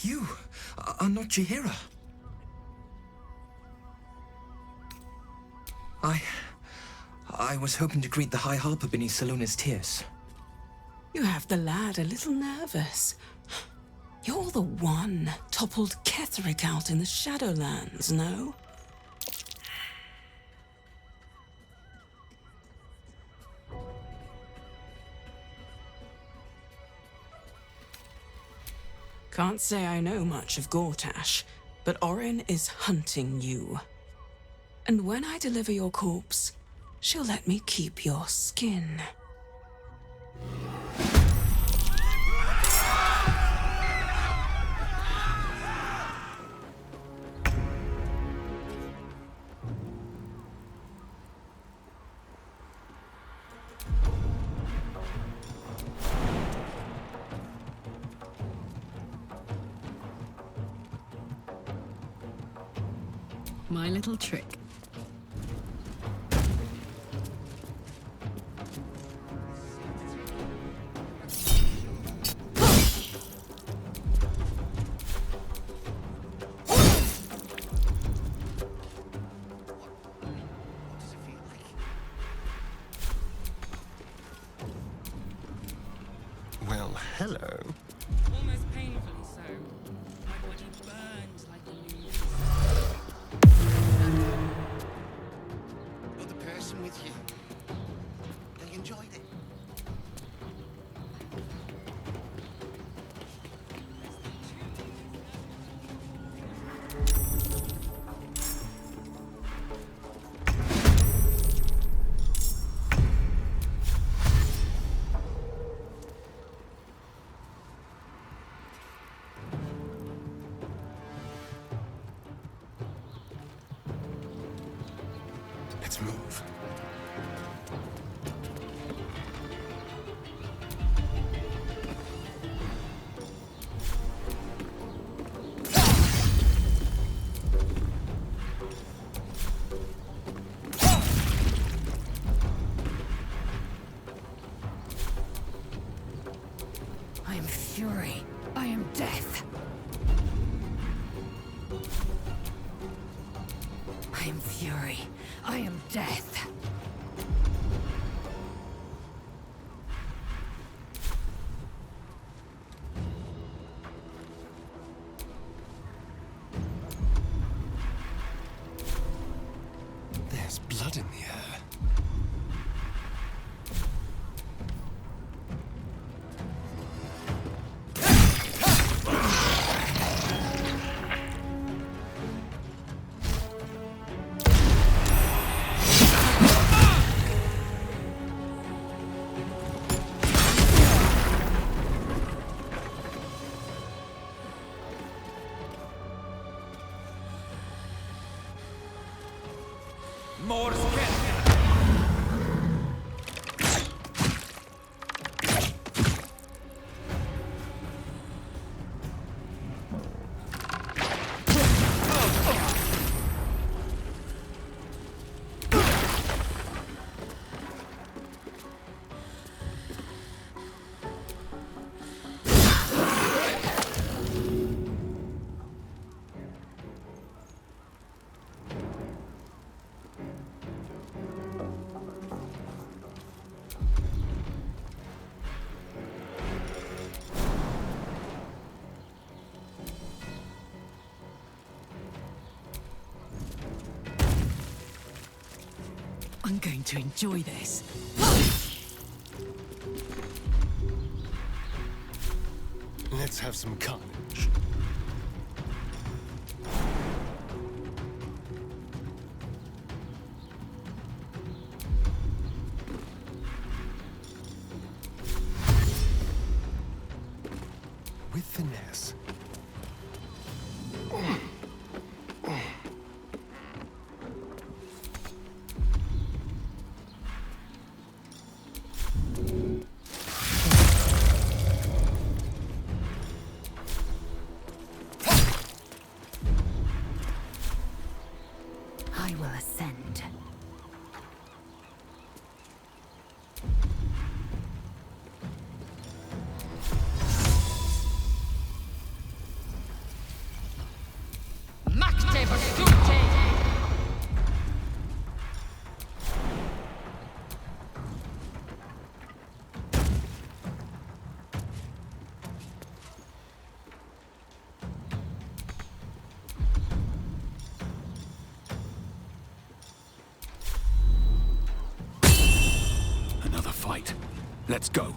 You are not Jahira. I was hoping to greet the High Harper beneath Salona's tears. You have the lad a little nervous. You're the one toppled Ketheric out in the Shadowlands, no? Can't say I know much of Gortash, but Orin is hunting you. And when I deliver your corpse, she'll let me keep your skin. My little trick. Well, hello. Almost painfully so. My body burns like a leaf. You're the person with you. They enjoyed it. Let's move. I am fury. I am death. I am fury. I am death. There's blood in the air. More I'm going to enjoy this. Let's have some carnage. With finesse. I will ascend. Let's go.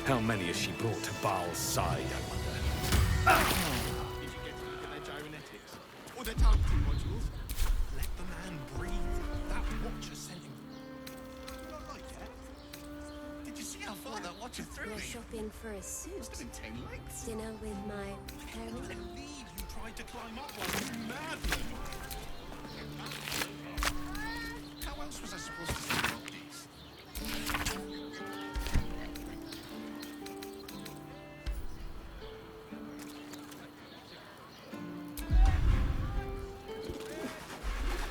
How many has she brought to Baal's side, I wonder? Did you get to look at their gyrometics? Or their targeting modules? Let the man breathe. That watcher sent him. Not like that. Did you see how far that watcher threw We're me? shopping for a suit. Must have been 10 lengths. Dinner with my I parents. can't believe you tried to climb up one, you madman. How else was I supposed to see these?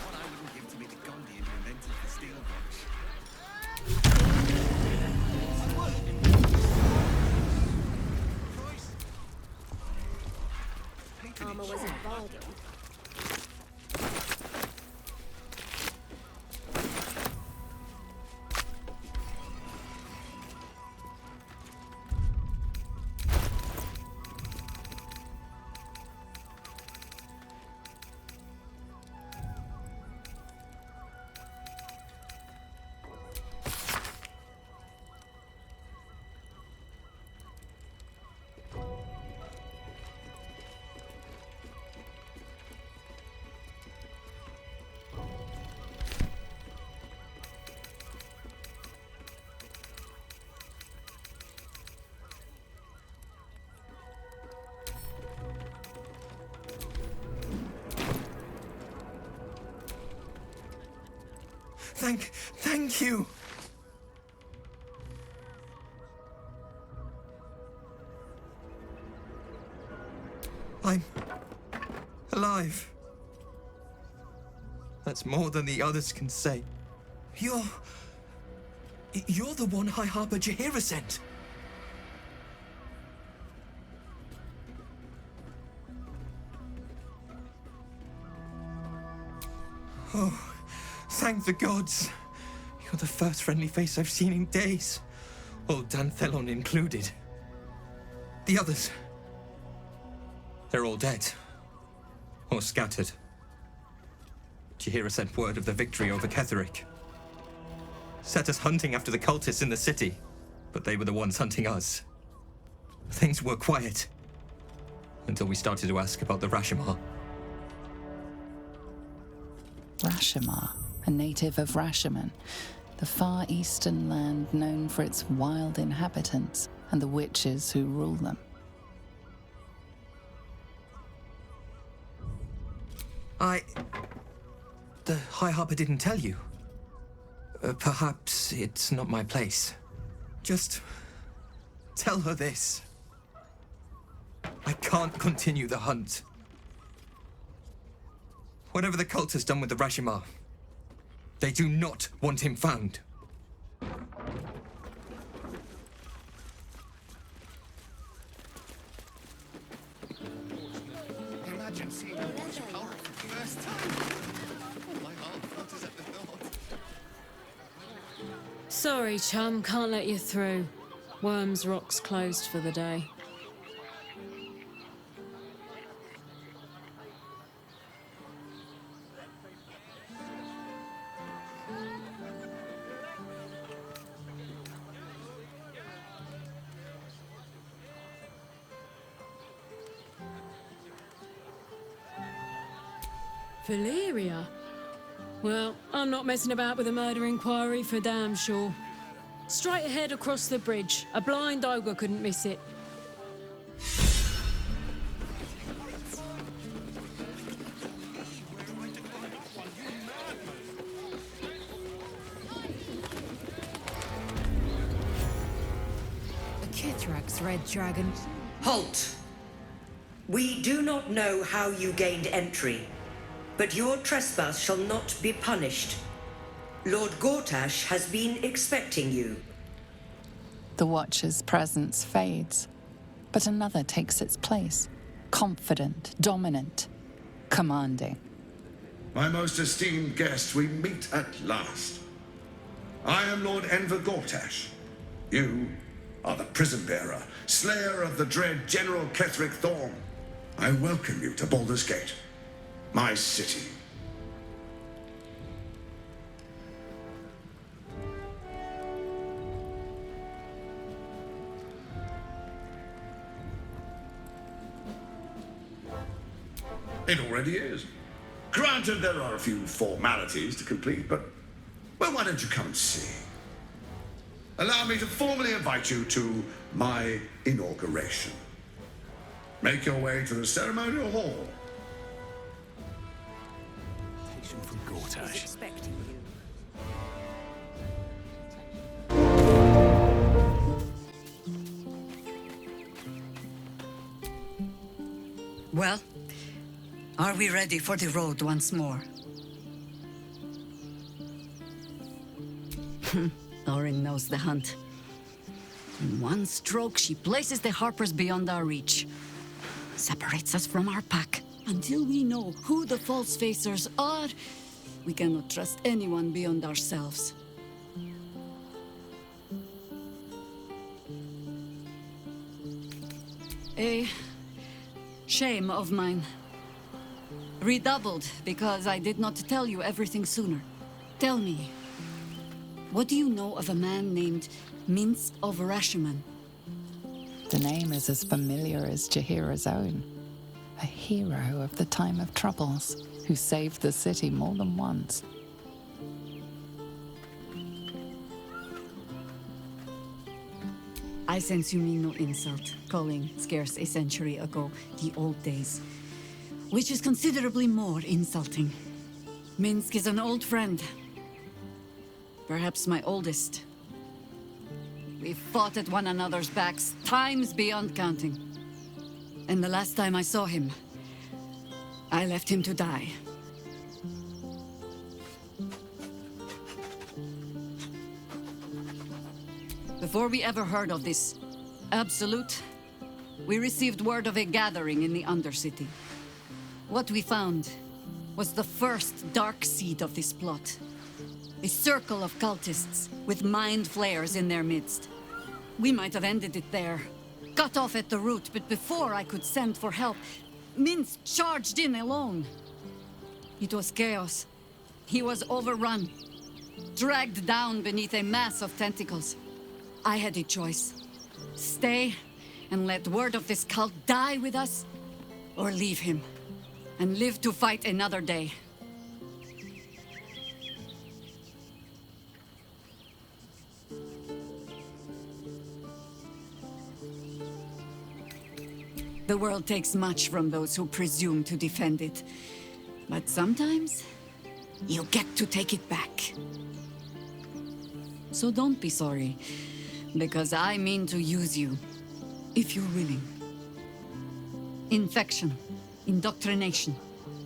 What I wouldn't give to be the Gondian who invented the steel watch. Christ. Painted Armor in was a chalk. bargain. Thank you! I'm alive. That's more than the others can say. You're the one High Harper Jaheira sent. Oh, thank the gods. You're the first friendly face I've seen in days. Old Danthelon included. The others, they're all dead. Or scattered. Jaheira sent word of the victory over Ketheric. Set us hunting after the cultists in the city, but they were the ones hunting us. Things were quiet. Until we started to ask about the Rashomar. Rashomar, a native of Rashomon, the far eastern land known for its wild inhabitants and the witches who rule them. The High Harper didn't tell you. Perhaps it's not my place. Just tell her this. I can't continue the hunt. Whatever the cult has done with the Rashomar, they do not want him found. Imagine seeing a watch cult for the first time. Oh, my heart flutters at the thought. Sorry, chum, can't let you through. Worms Rock's closed for the day. Valeria? Well, I'm not messing about with a murder inquiry for damn sure. Straight ahead across the bridge. A blind ogre couldn't miss it. Red Dragon. Halt! We do not know how you gained entry, but your trespass shall not be punished. Lord Gortash has been expecting you. The Watcher's presence fades, but another takes its place. Confident, dominant, commanding. My most esteemed guest, we meet at last. I am Lord Enver Gortash. You are the prison bearer, slayer of the dread General Ketheric Thorm. I welcome you to Baldur's Gate, my city. It already is. Granted, there are a few formalities to complete, but, well, why don't you come and see? Allow me to formally invite you to my inauguration. Make your way to the ceremonial hall. From Gortash. Expecting you. Well, are we ready for the road once more? Orin knows the hunt. In one stroke, she places the Harpers beyond our reach. Separates us from our pack. Until we know who the false facers are, we cannot trust anyone beyond ourselves. A shame of mine. Redoubled because I did not tell you everything sooner. Tell me, what do you know of a man named Minsk of Rashiman? The name is as familiar as Jaheira's own. A hero of the time of troubles, who saved the city more than once. I sense you mean no insult, calling scarce a century ago the old days. Which is considerably more insulting. Minsk is an old friend. Perhaps my oldest. We've fought at one another's backs, times beyond counting. And the last time I saw him, I left him to die. Before we ever heard of this Absolute, we received word of a gathering in the Undercity. What we found was the first dark seed of this plot. A circle of cultists with mind flayers in their midst. We might have ended it there, cut off at the root, but before I could send for help, Minsk charged in alone. It was chaos. He was overrun, dragged down beneath a mass of tentacles. I had a choice. Stay and let word of this cult die with us, or leave him and live to fight another day. The world takes much from those who presume to defend it. But sometimes, you get to take it back. So don't be sorry, because I mean to use you, if you're willing. Infection, indoctrination,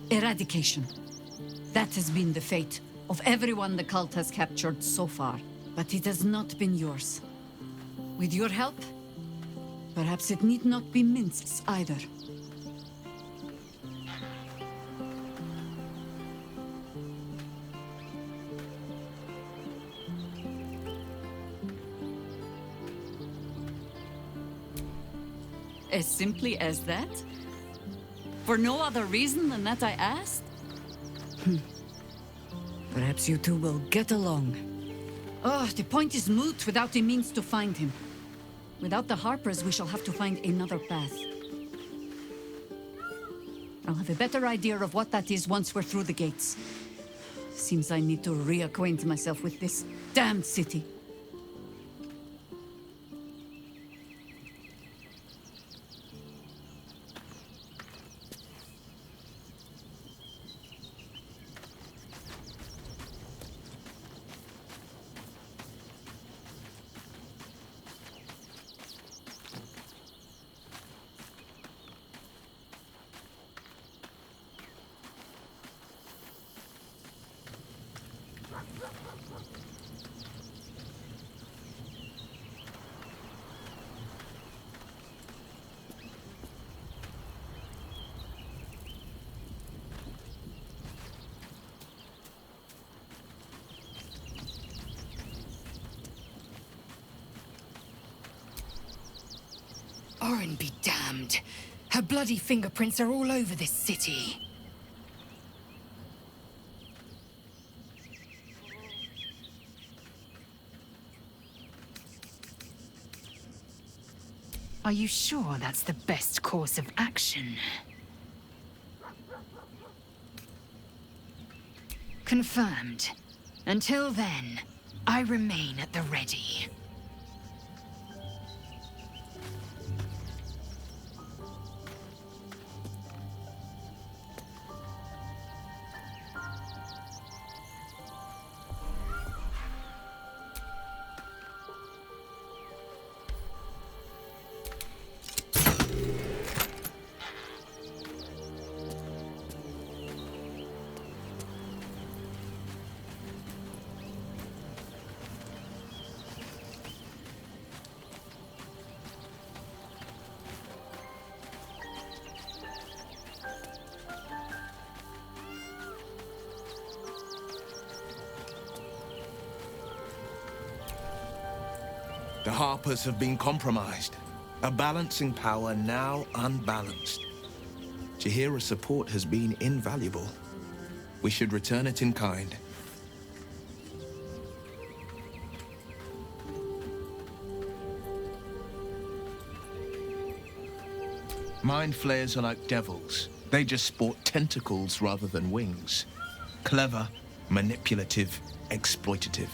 eradication. That has been the fate of everyone the cult has captured so far. But it has not been yours. With your help, perhaps it need not be Minsk's either. As simply as that? For no other reason than that I asked? Perhaps you two will get along. Oh, the point is moot without a means to find him. Without the Harpers, we shall have to find another path. I'll have a better idea of what that is once we're through the gates. Seems I need to reacquaint myself with this damned city. Orin be damned. Her bloody fingerprints are all over this city. Are you sure that's the best course of action? Confirmed. Until then, I remain at the ready. The Harpers have been compromised. A balancing power now unbalanced. Jahira's support has been invaluable. We should return it in kind. Mind flayers are like devils. They just sport tentacles rather than wings. Clever, manipulative, exploitative.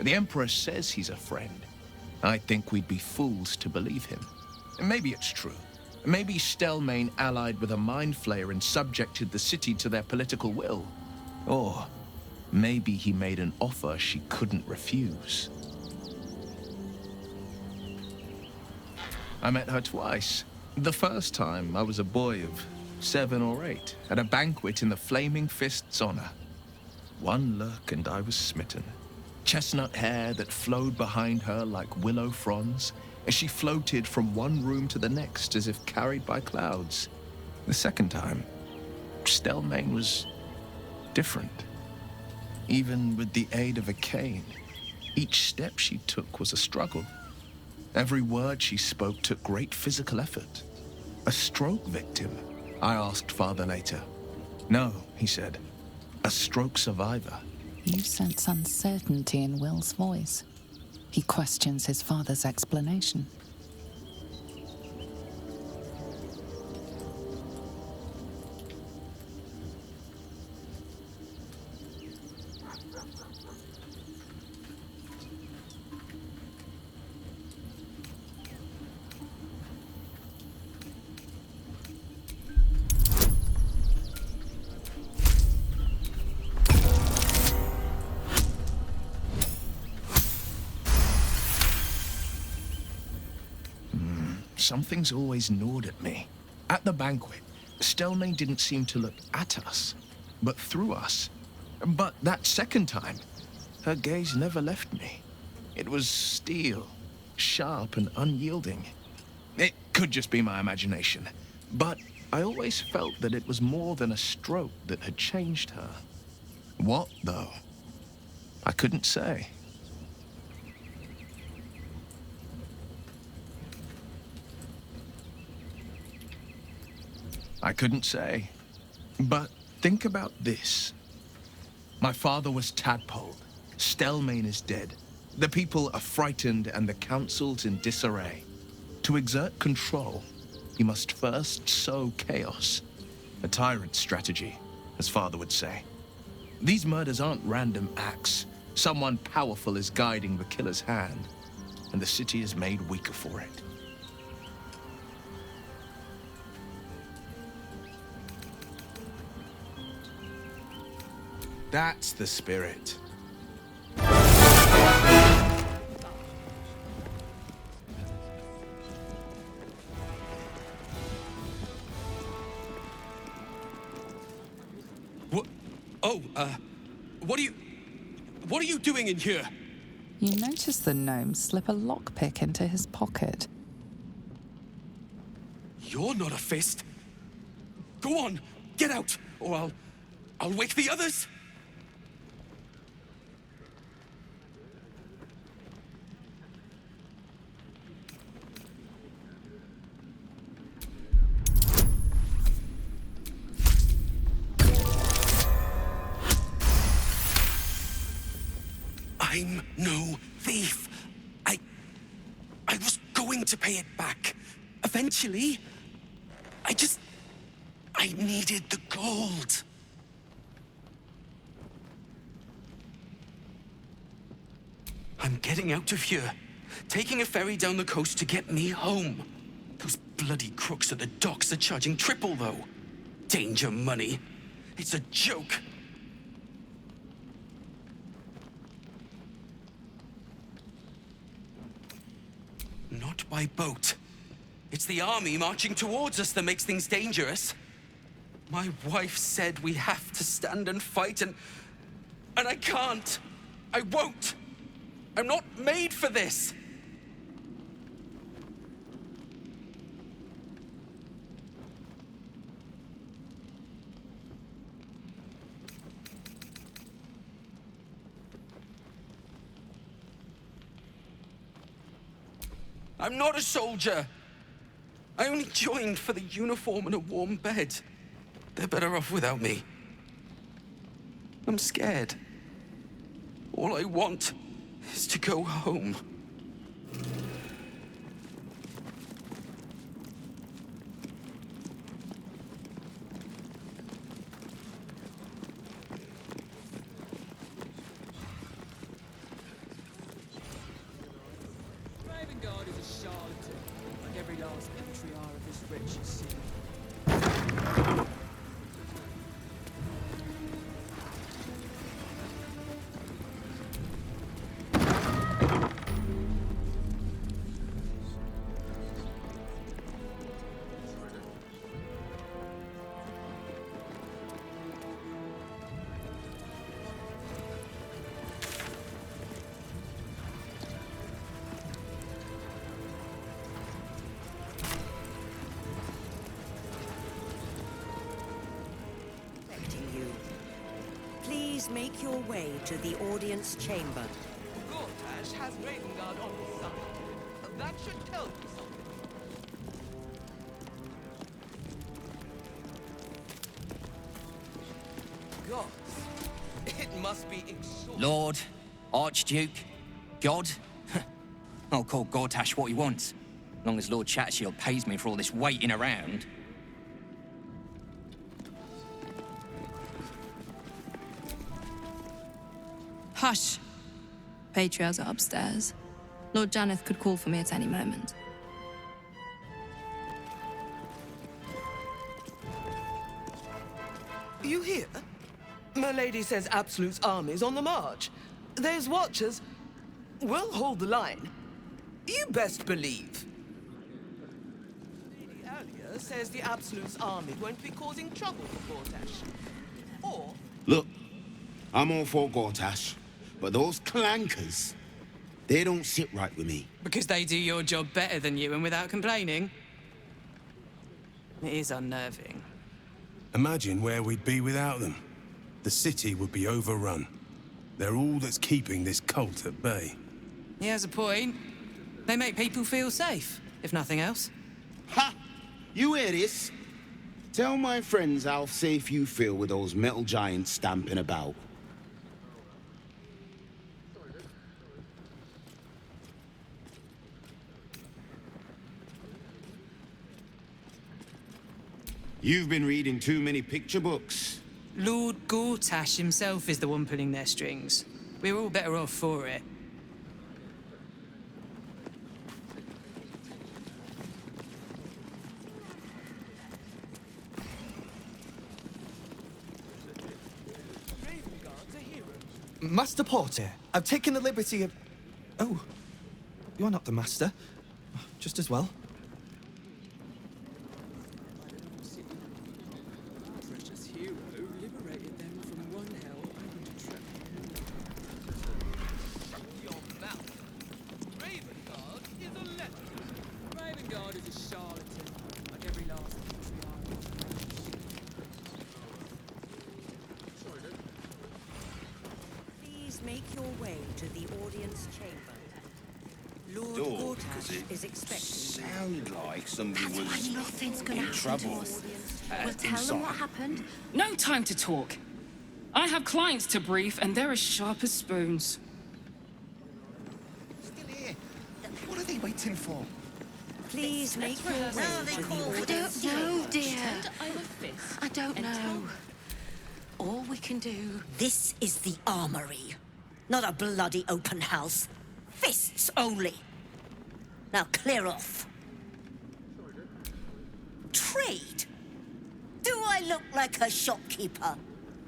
The Emperor says he's a friend. I think we'd be fools to believe him. Maybe it's true. Maybe Stelmane allied with a mind flayer and subjected the city to their political will. Or maybe he made an offer she couldn't refuse. I met her twice. The first time, I was a boy of 7 or 8, at a banquet in the Flaming Fist's honor. One look and I was smitten. Chestnut hair that flowed behind her like willow fronds, as she floated from one room to the next as if carried by clouds. The second time, Stelmane was different. Even with the aid of a cane, each step she took was a struggle. Every word she spoke took great physical effort. A stroke victim? I asked Father later. No, he said. A stroke survivor. You sense uncertainty in Will's voice. He questions his father's explanation. Something's always gnawed at me. At the banquet, Stelmane didn't seem to look at us, but through us. But that second time, her gaze never left me. It was steel, sharp and unyielding. It could just be my imagination, but I always felt that it was more than a stroke that had changed her. What, though? I couldn't say. I couldn't say. But think about this. My father was tadpoled. Stelmane is dead. The people are frightened and the council's in disarray. To exert control, you must first sow chaos. A tyrant's strategy, as father would say. These murders aren't random acts. Someone powerful is guiding the killer's hand, and the city is made weaker for it. That's the spirit. What? Oh, what are you doing in here? You notice the gnome slip a lockpick into his pocket. You're not a fist. Go on, get out, or I'll wake the others. I'm no thief. I was going to pay it back. Eventually. I needed the gold. I'm getting out of here. Taking a ferry down the coast to get me home. Those bloody crooks at the docks are charging triple, though. Danger money. It's a joke. Not by boat. It's the army marching towards us that makes things dangerous. My wife said we have to stand and fight, and I can't. I won't. I'm not made for this. I'm not a soldier. I only joined for the uniform and a warm bed. They're better off without me. I'm scared. All I want is to go home. Ravengard is a charlatan, like every last patriarch of this wretched city. Please make your way to the audience chamber. Gortash has Ravengard on his side. That should tell you something. Gods, it must be exhausting. Lord, Archduke, God. I'll call Gortash what he wants, as long as Lord Chatfield pays me for all this waiting around. Hush! Patriarchs are upstairs. Lord Janeth could call for me at any moment. You hear? My lady says Absolute's army's on the march. Those watchers will hold the line. You best believe. Lady earlier says the Absolute's army won't be causing trouble for Gortash. Or... Look, I'm all for Gortash, but those clankers, they don't sit right with me. Because they do your job better than you and without complaining. It is unnerving. Imagine where we'd be without them. The city would be overrun. They're all that's keeping this cult at bay. He has a point. They make people feel safe, if nothing else. Ha! You hear this? Tell my friends how safe you feel with those metal giants stamping about. You've been reading too many picture books. Lord Gortash himself is the one pulling their strings. We're all better off for it. Master Porter, I've taken the liberty of... Oh, you're not the master. Just as well. Precious hero liberated them from one hell and trap. Your mouth. Ravengard is a leper. Ravengard is a charlatan, like every last patriarch. Please make your way to the audience chamber. Lord Door, Gortash is expecting you. Sound like somebody was Nothing's gonna in happen trouble. to us. We'll tell them what happened. No time to talk. I have clients to brief, and they're as sharp as spoons. waiting for? Please make your way to the I don't know, dear. I don't know. All we can do... This is the armory, not a bloody open house. Fists only. Now clear off. Trade? Do I look like a shopkeeper?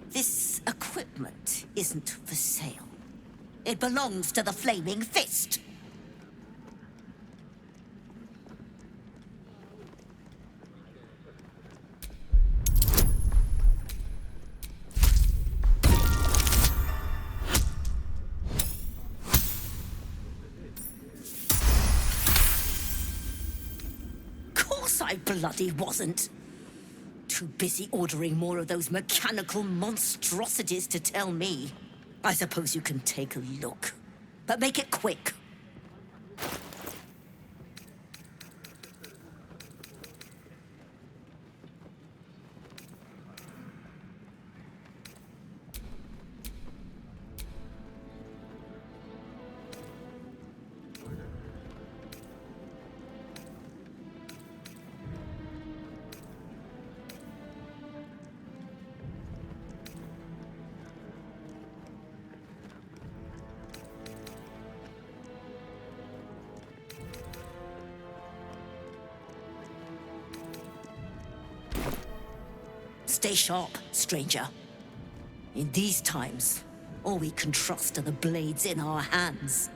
This equipment isn't for sale. It belongs to the Flaming Fist. I bloody wasn't. Too busy ordering more of those mechanical monstrosities to tell me. I suppose you can take a look, but make it quick. Stay sharp, stranger. In these times, all we can trust are the blades in our hands.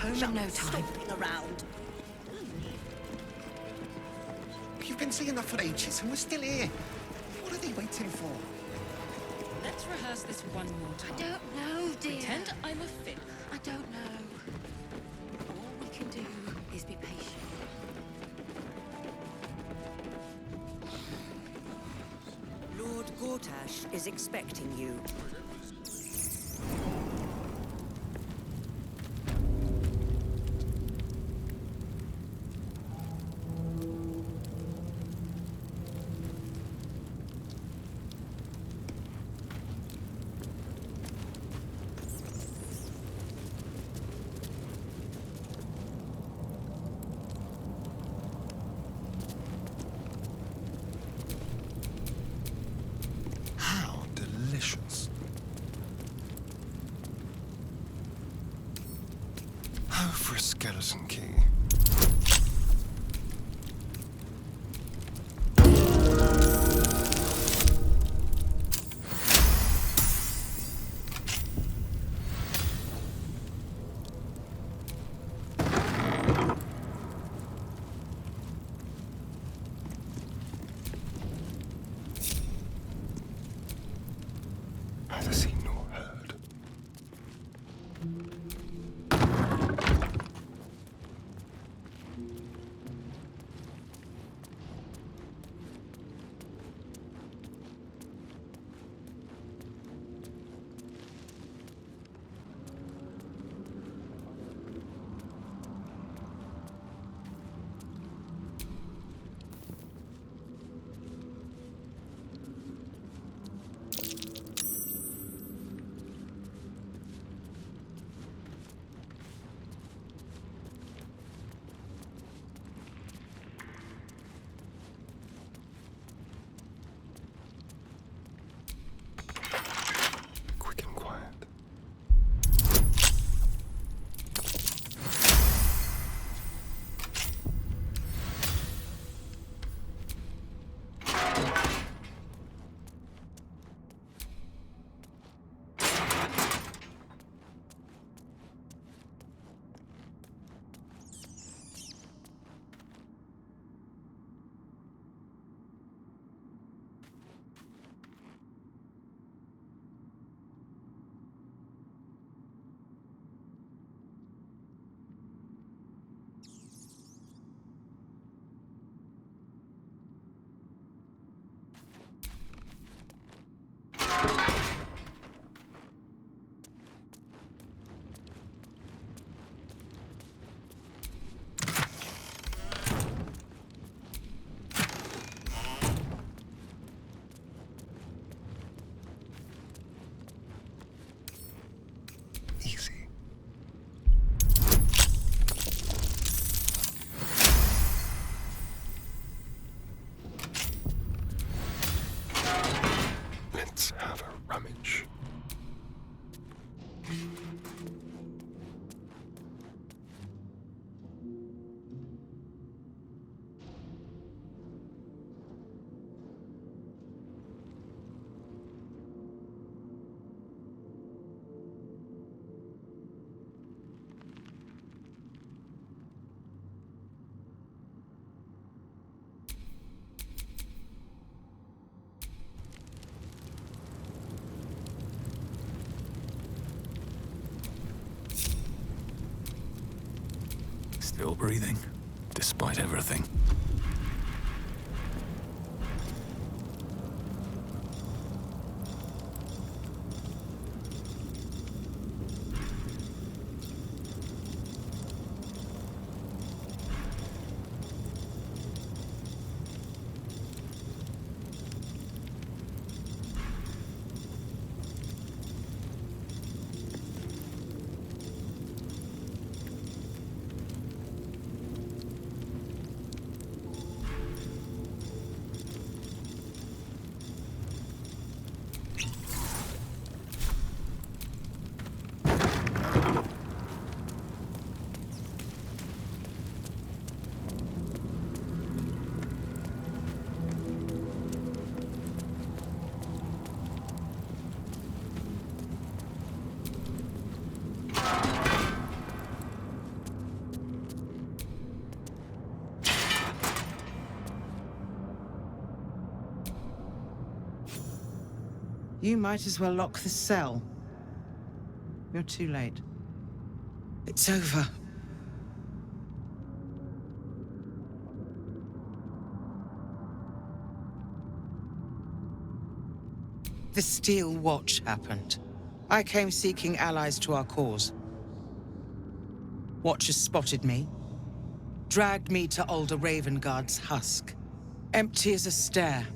Home in no time. Around. You've been seeing that for ages and we're still here. What are they waiting for? Let's rehearse this one more time. I don't know, dear. Pretend I'm a fifth. I don't know. All we can do is be patient. Lord Gortash is expecting you. Delicious. Oh, for a skeleton key. Neither seen nor heard. Still breathing, despite everything. You might as well lock the cell. You're too late. It's over. The Steel Watch happened. I came seeking allies to our cause. Watchers spotted me, dragged me to Older Ravengard's husk, empty as a stare.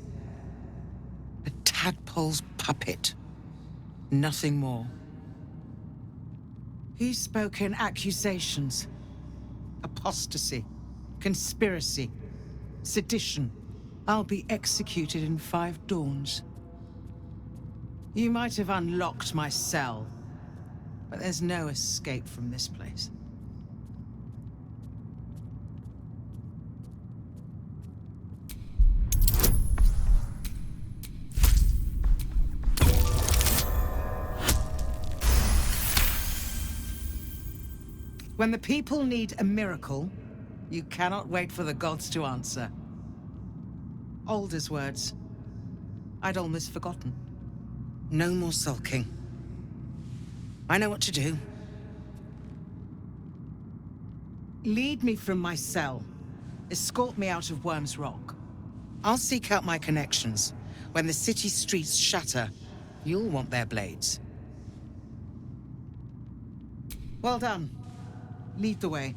A tadpole's puppet. Nothing more. He spoke in accusations. Apostasy, conspiracy, sedition. I'll be executed in 5 dawns. You might have unlocked my cell, but there's no escape from this place. When the people need a miracle, you cannot wait for the gods to answer. Alder's words. I'd almost forgotten. No more sulking. I know what to do. Lead me from my cell. Escort me out of Worm's Rock. I'll seek out my connections. When the city streets shatter, you'll want their blades. Well done. Lead the way.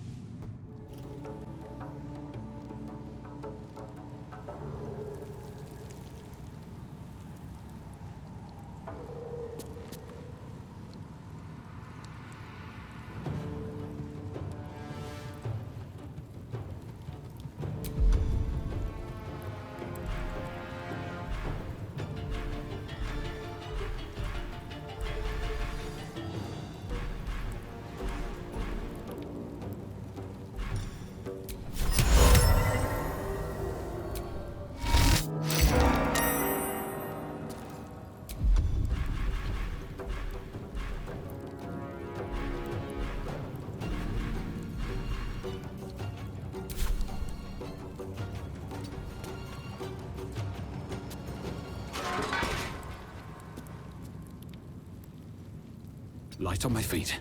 Light on my feet.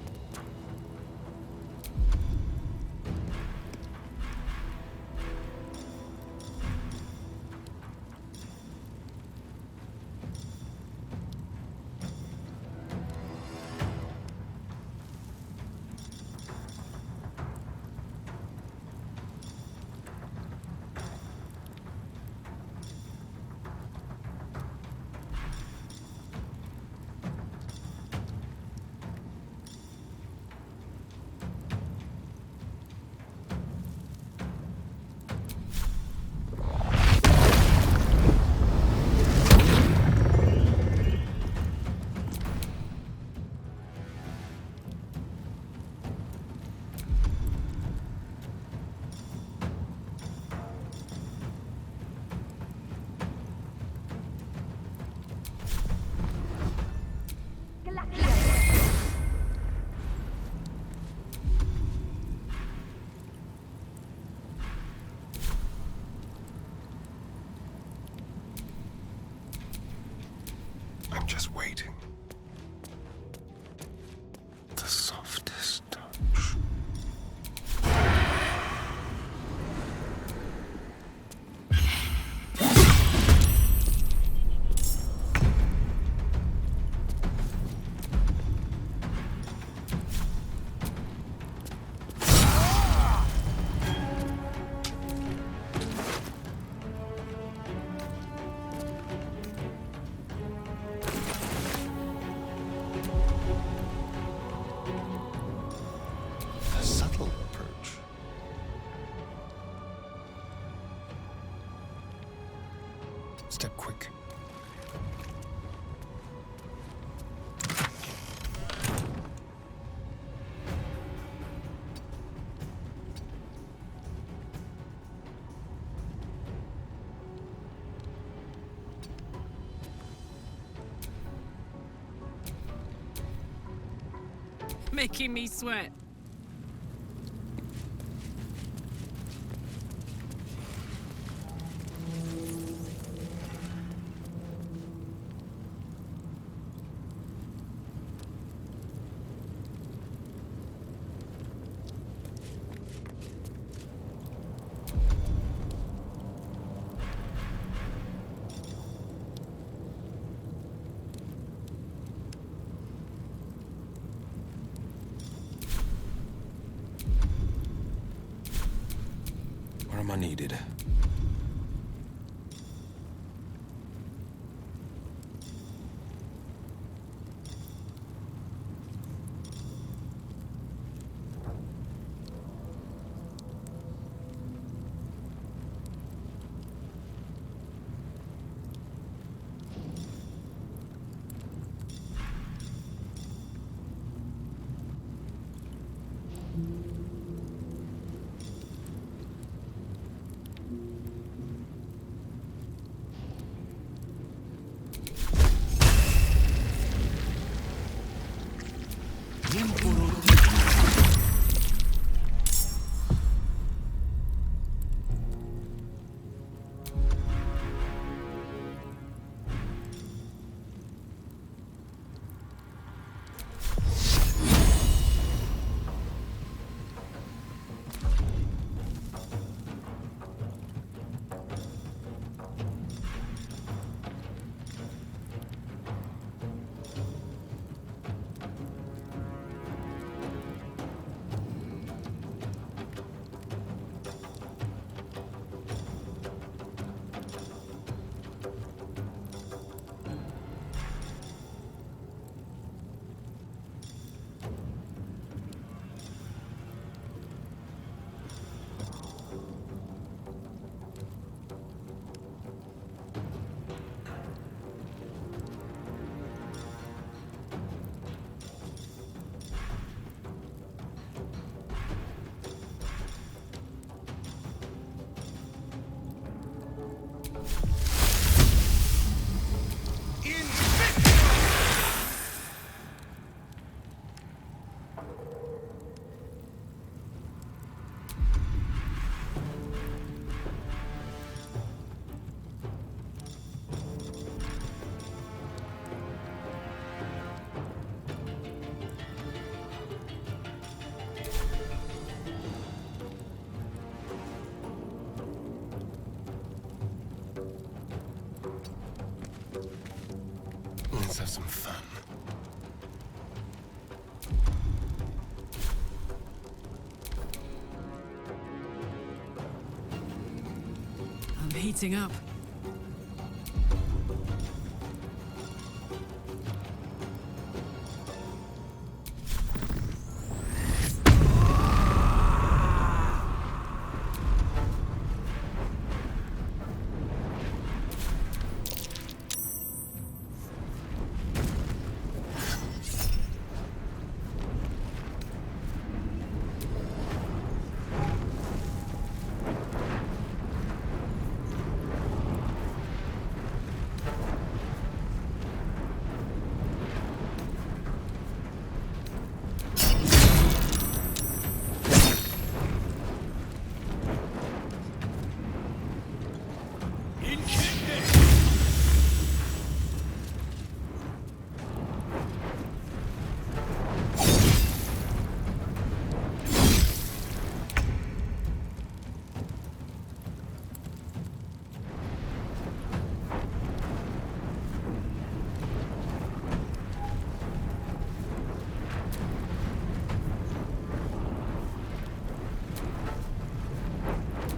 Step quick. Making me sweat. Where am I needed? Let's have some fun. I'm heating up.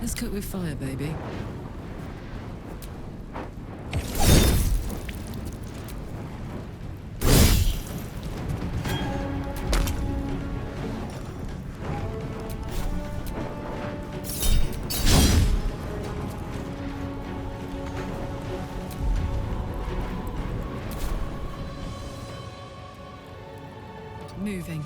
Let's cook with fire, baby. moving.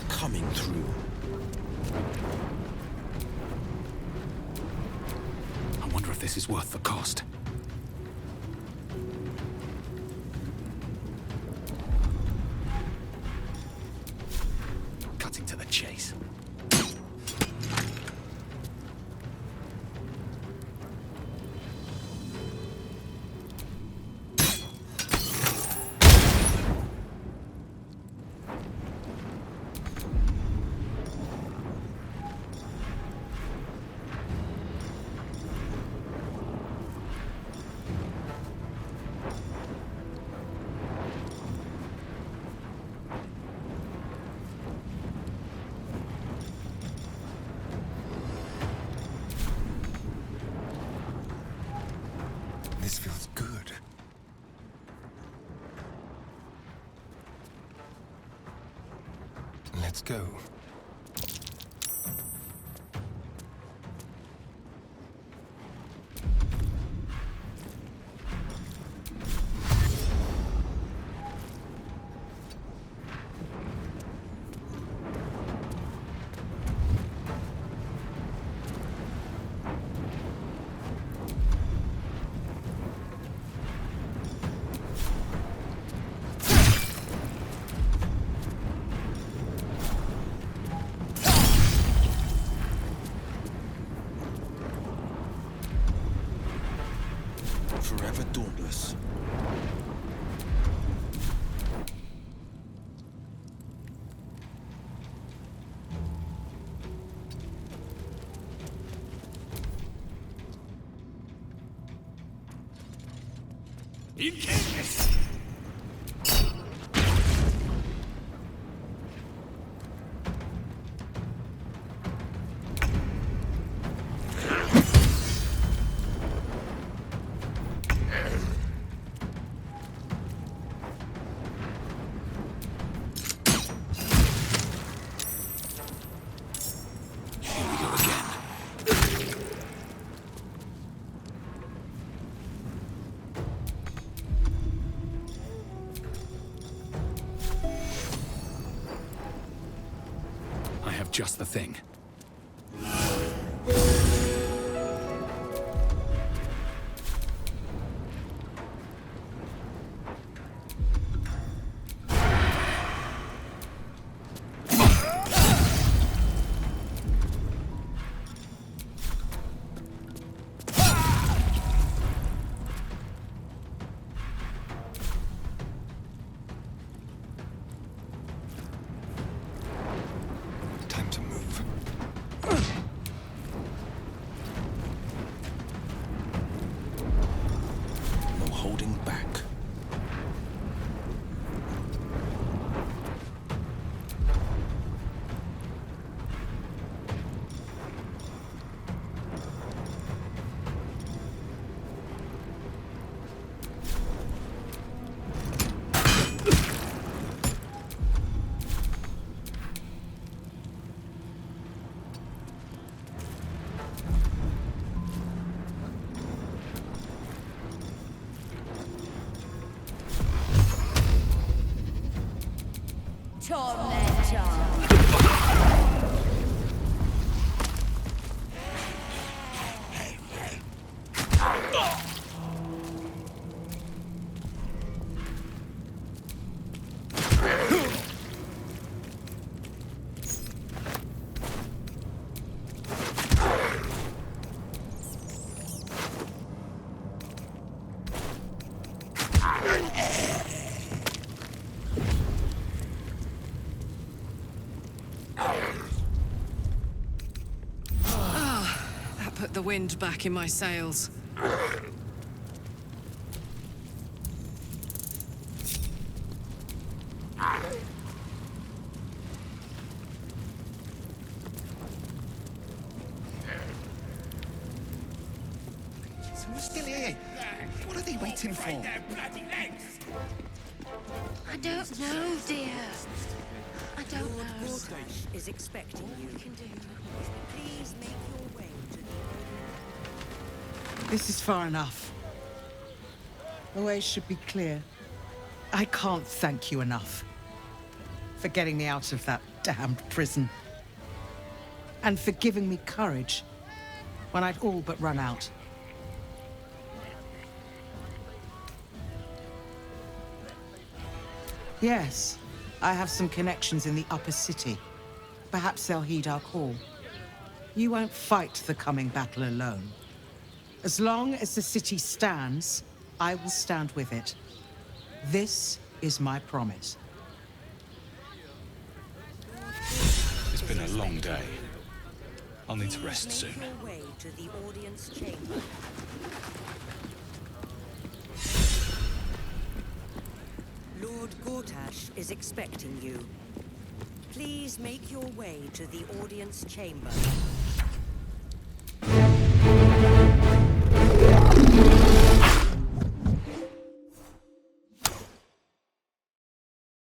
Coming through. I wonder if this is worth the cost. Cutting to the chase. This feels good. Let's go. Forever dauntless. Just the thing. get the wind back in my sails. So we're still here. What are they waiting for? I don't know, dear. I don't Lord know. Gortash is expecting you. Please make your way to the... This is far enough. The way should be clear. I can't thank you enough for getting me out of that damned prison. And for giving me courage when I'd all but run out. Yes, I have some connections in the upper city. Perhaps they'll heed our call. You won't fight the coming battle alone. As long as the city stands, I will stand with it. This is my promise. It's been a long day. I'll need to rest soon. Make your way to the audience chamber. Lord Gortash is expecting you. Please make your way to the audience chamber.